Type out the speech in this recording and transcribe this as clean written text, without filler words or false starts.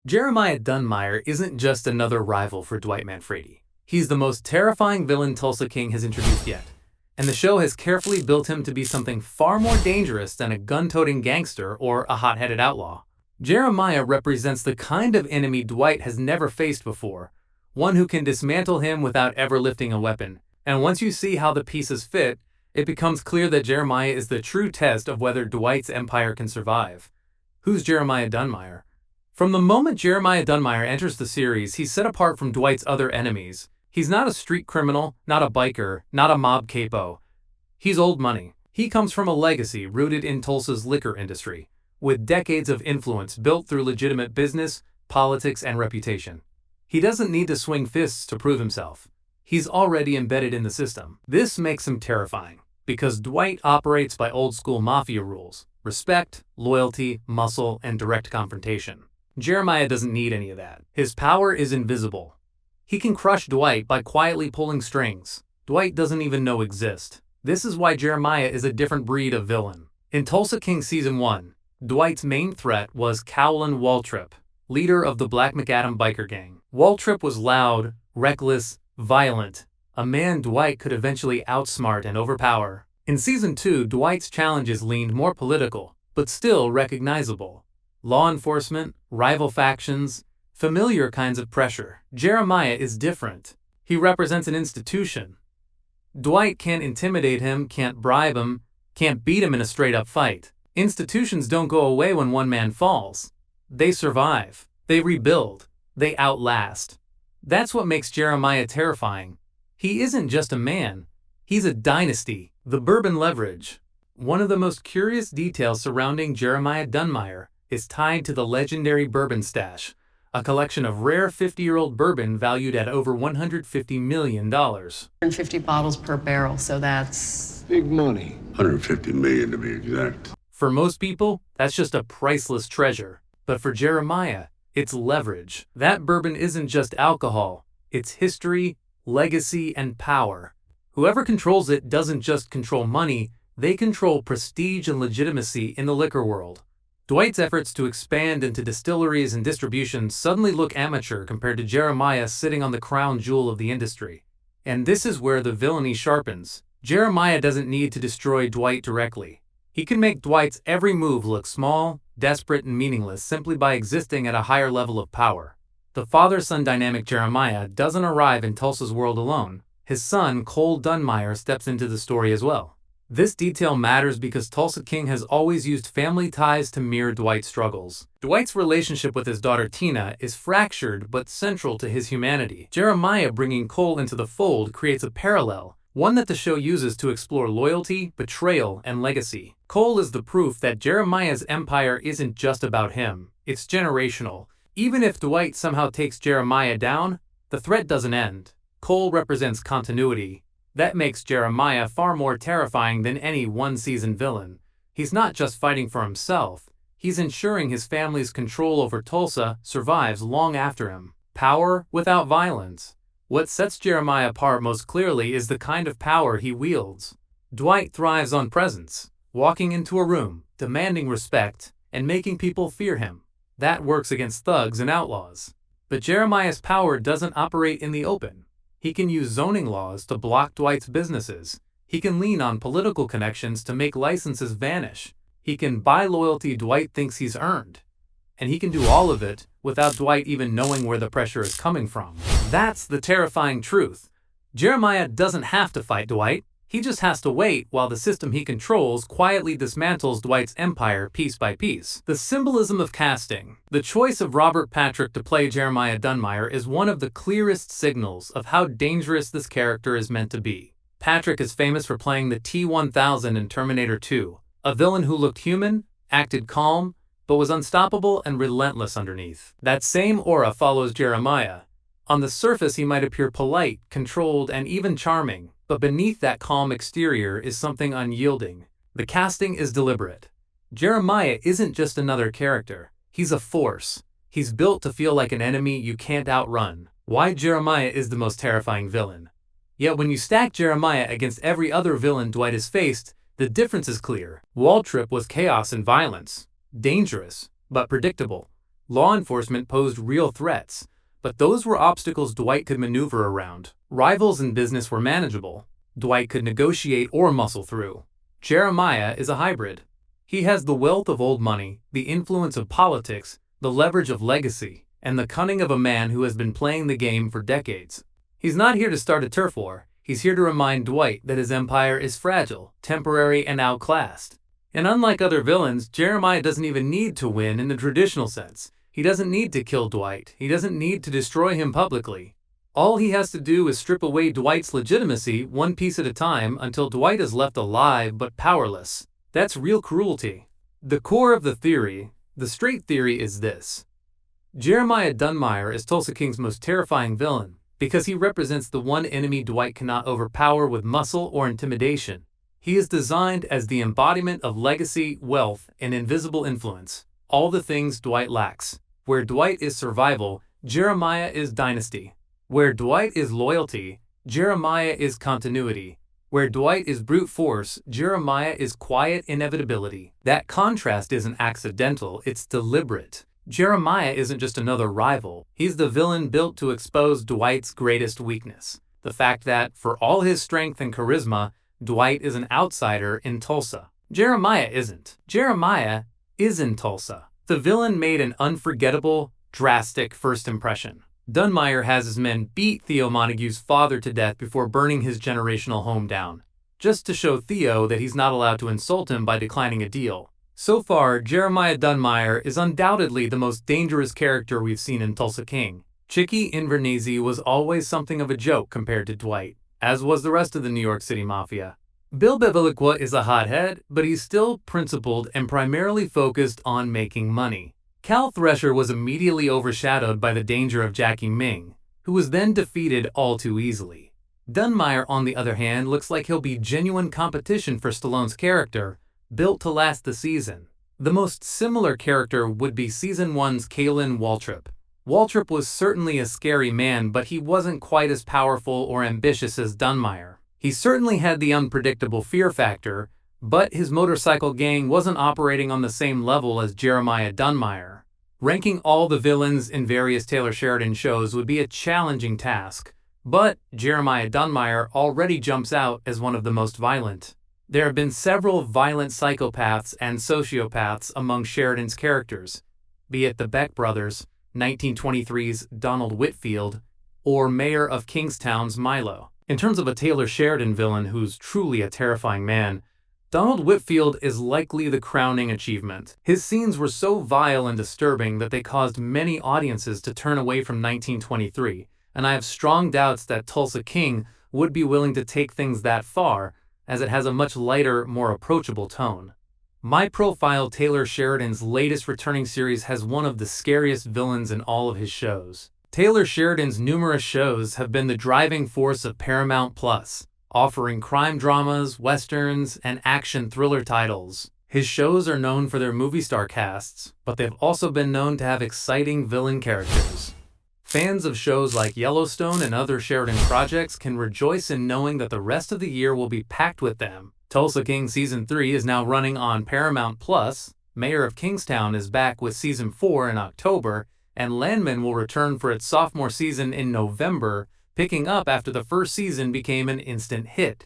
Jeremiah Dunmire isn't just another rival for Dwight Manfredi. He's the most terrifying villain Tulsa King has introduced yet, and the show has carefully built him to be something far more dangerous than a gun-toting gangster or a hot-headed outlaw. Jeremiah represents the kind of enemy Dwight has never faced before, one who can dismantle him without ever lifting a weapon. And once you see how the pieces fit, it becomes clear that Jeremiah is the true test of whether Dwight's empire can survive. Who's Jeremiah Dunmire? From the moment Jeremiah Dunmire enters the series, he's set apart from Dwight's other enemies. He's not a street criminal, not a biker, not a mob capo. He's old money. He comes from a legacy rooted in Tulsa's liquor industry, with decades of influence built through legitimate business, politics, and reputation. He doesn't need to swing fists to prove himself. He's already embedded in the system. This makes him terrifying, because Dwight operates by old-school mafia rules: respect, loyalty, muscle, and direct confrontation. Jeremiah doesn't need any of that. His power is invisible. He can crush Dwight by quietly pulling strings Dwight doesn't even know exist. This is why Jeremiah is a different breed of villain. In Tulsa King Season 1, Dwight's main threat was Cowlin Waltrip, leader of the Black McAdam biker gang. Waltrip was loud, reckless, violent, a man Dwight could eventually outsmart and overpower. In Season 2, Dwight's challenges leaned more political, but still recognizable. Law enforcement, rival factions, familiar kinds of pressure. Jeremiah is different. He represents an institution. Dwight can't intimidate him, can't bribe him, can't beat him in a straight-up fight. Institutions don't go away when one man falls. They survive. They rebuild. They outlast. That's what makes Jeremiah terrifying. He isn't just a man. He's a dynasty. The bourbon leverage. One of the most curious details surrounding Jeremiah Dunmire is tied to the legendary bourbon stash, a collection of rare 50-year-old bourbon valued at over $150 million. 150 bottles per barrel, so that's big money. 150 million to be exact. For most people, that's just a priceless treasure. But for Jeremiah, it's leverage. That bourbon isn't just alcohol. It's history, legacy, and power. Whoever controls it doesn't just control money, they control prestige and legitimacy in the liquor world. Dwight's efforts to expand into distilleries and distribution suddenly look amateur compared to Jeremiah sitting on the crown jewel of the industry. And this is where the villainy sharpens. Jeremiah doesn't need to destroy Dwight directly. He can make Dwight's every move look small, desperate, and meaningless simply by existing at a higher level of power. The father-son dynamic Jeremiah doesn't arrive in Tulsa's world alone. His son, Cole Dunmire, steps into the story as well. This detail matters because Tulsa King has always used family ties to mirror Dwight's struggles. Dwight's relationship with his daughter Tina is fractured but central to his humanity. Jeremiah bringing Cole into the fold creates a parallel, one that the show uses to explore loyalty, betrayal, and legacy. Cole is the proof that Jeremiah's empire isn't just about him, it's generational. Even if Dwight somehow takes Jeremiah down, the threat doesn't end. Cole represents continuity. That makes Jeremiah far more terrifying than any one-season villain. He's not just fighting for himself, he's ensuring his family's control over Tulsa survives long after him. Power without violence. What sets Jeremiah apart most clearly is the kind of power he wields. Dwight thrives on presence, walking into a room, demanding respect, and making people fear him. That works against thugs and outlaws. But Jeremiah's power doesn't operate in the open. He can use zoning laws to block Dwight's businesses. He can lean on political connections to make licenses vanish. He can buy loyalty Dwight thinks he's earned. And he can do all of it without Dwight even knowing where the pressure is coming from. That's the terrifying truth. Jeremiah doesn't have to fight Dwight. He just has to wait while the system he controls quietly dismantles Dwight's empire piece by piece. The symbolism of casting. The choice of Robert Patrick to play Jeremiah Dunmire is one of the clearest signals of how dangerous this character is meant to be. Patrick is famous for playing the T-1000 in Terminator 2, a villain who looked human, acted calm, but was unstoppable and relentless underneath. That same aura follows Jeremiah. On the surface, he might appear polite, controlled, and even charming. But beneath that calm exterior is something unyielding. The casting is deliberate. Jeremiah isn't just another character. He's a force. He's built to feel like an enemy you can't outrun. Why Jeremiah is the most terrifying villain. Yet when you stack Jeremiah against every other villain Dwight has faced, the difference is clear. Waltrip was chaos and violence. Dangerous, but predictable. Law enforcement posed real threats, but those were obstacles Dwight could maneuver around. Rivals in business were manageable. Dwight could negotiate or muscle through. Jeremiah is a hybrid. He has the wealth of old money, the influence of politics, the leverage of legacy, and the cunning of a man who has been playing the game for decades. He's not here to start a turf war. He's here to remind Dwight that his empire is fragile, temporary, and outclassed. And unlike other villains, Jeremiah doesn't even need to win in the traditional sense. He doesn't need to kill Dwight. He doesn't need to destroy him publicly. All he has to do is strip away Dwight's legitimacy one piece at a time until Dwight is left alive but powerless. That's real cruelty. The core of the theory, the straight theory, is this. Jeremiah Dunmire is Tulsa King's most terrifying villain because he represents the one enemy Dwight cannot overpower with muscle or intimidation. He is designed as the embodiment of legacy, wealth, and invisible influence, all the things Dwight lacks. Where Dwight is survival, Jeremiah is dynasty. Where Dwight is loyalty, Jeremiah is continuity. Where Dwight is brute force, Jeremiah is quiet inevitability. That contrast isn't accidental, it's deliberate. Jeremiah isn't just another rival. He's the villain built to expose Dwight's greatest weakness. The fact that, for all his strength and charisma, Dwight is an outsider in Tulsa. Jeremiah isn't. Jeremiah is in Tulsa. The villain made an unforgettable, drastic first impression. Dunmire has his men beat Theo Montague's father to death before burning his generational home down, just to show Theo that he's not allowed to insult him by declining a deal. So far, Jeremiah Dunmire is undoubtedly the most dangerous character we've seen in Tulsa King. Chicky Invernizzi was always something of a joke compared to Dwight, as was the rest of the New York City Mafia. Bill Bevilacqua is a hothead, but he's still principled and primarily focused on making money. Cal Thresher was immediately overshadowed by the danger of Jackie Ming, who was then defeated all too easily. Dunmire, on the other hand, looks like he'll be genuine competition for Stallone's character, built to last the season. The most similar character would be Season 1's Kalen Waltrip. Waltrip was certainly a scary man, but he wasn't quite as powerful or ambitious as Dunmire. He certainly had the unpredictable fear factor, but his motorcycle gang wasn't operating on the same level as Jeremiah Dunmire. Ranking all the villains in various Taylor Sheridan shows would be a challenging task, but Jeremiah Dunmire already jumps out as one of the most violent. There have been several violent psychopaths and sociopaths among Sheridan's characters, be it the Beck brothers, 1923's Donald Whitfield, or Mayor of Kingstown's Milo. In terms of a Taylor Sheridan villain who's truly a terrifying man, Donald Whitfield is likely the crowning achievement. His scenes were so vile and disturbing that they caused many audiences to turn away from 1923, and I have strong doubts that Tulsa King would be willing to take things that far, as it has a much lighter, more approachable tone. My Profile, Taylor Sheridan's latest returning series, has one of the scariest villains in all of his shows. Taylor Sheridan's numerous shows have been the driving force of Paramount+, offering crime dramas, westerns, and action thriller titles. His shows are known for their movie star casts, but they've also been known to have exciting villain characters. Fans of shows like Yellowstone and other Sheridan projects can rejoice in knowing that the rest of the year will be packed with them. Tulsa King Season 3 is now running on Paramount+, Mayor of Kingstown is back with Season 4 in October, and Landman will return for its sophomore season in November, picking up after the first season became an instant hit.